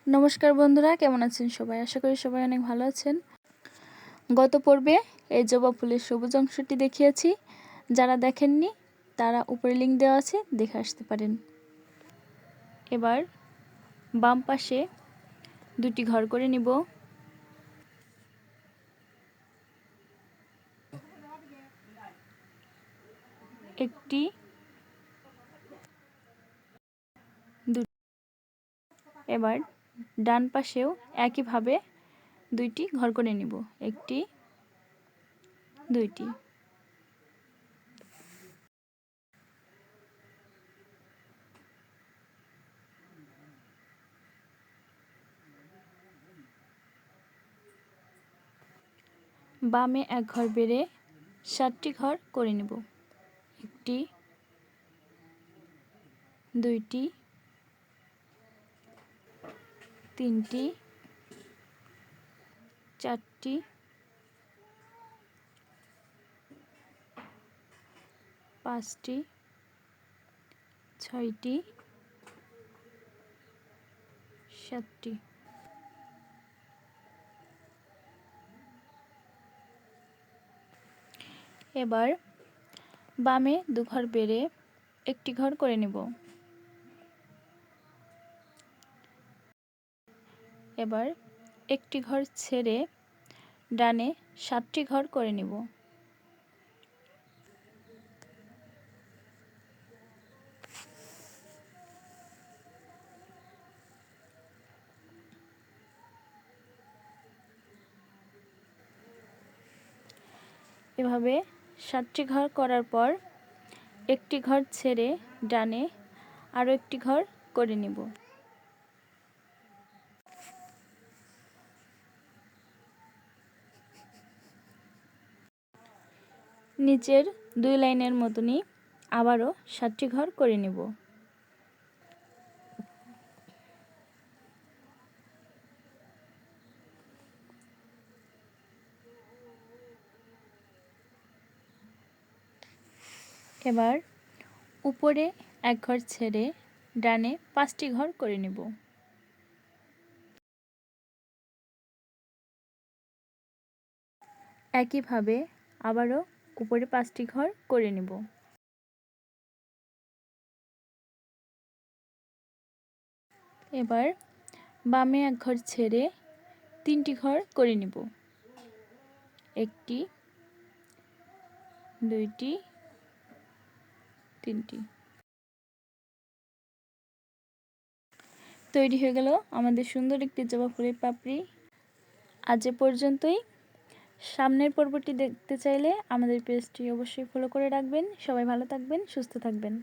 नमस्कार बंधुरा केमन आছেন সবাই आशा करी सबाई अनेक भालो आছেন। गत पर्वे এই জবা ফুলের সবুজ অংশটি দেখিয়েছি। যারা দেখেননি তারা উপরে লিংক দেওয়া আছে, দেখে আসতে পারেন। এবার বাম পাশে দুটি ঘর করে নিব। একটি দুটি। এবার ডান পাশেও একই ভাবে দুইটি ঘর করে নিব। একটি দুইটি। বামে এক ঘর বেড়ে 7টি ঘর করে নিব। একটি দুইটি তিনটি চারটি পাঁচটি ছয়টি সাতটি। এবার বামে দু ঘর বেড়ে একটি ঘর করে নেব। এবার একটি ঘর ছেড়ে ডানে 7টি ঘর করে নেব। এভাবে 7টি ঘর করার পর একটি ঘর ছেড়ে ডানে আরও একটি ঘর করে নেব। নিচের 2 লাইনের মতনই আবারও 7টি ঘর করে নেব। এবার উপরে এক ঘর ছেড়ে ডানে 5টি ঘর করে নেব। একইভাবে আবারও উপরে 5টি ঘর করে নেব। এবার বামে এক ঘর ছেড়ে 3টি ঘর করে নেব। একটি দুইটি তিনটি। তৈরি হয়ে গেল আমাদের সুন্দর একটি জবা ফুলের পাপড়ি। আজ এ পর্যন্তই। সামনের পর্বটি দেখতে চাইলে আমাদের পেজটি অবশ্যই ফলো করে রাখবেন। সবাই ভালো থাকবেন, সুস্থ থাকবেন।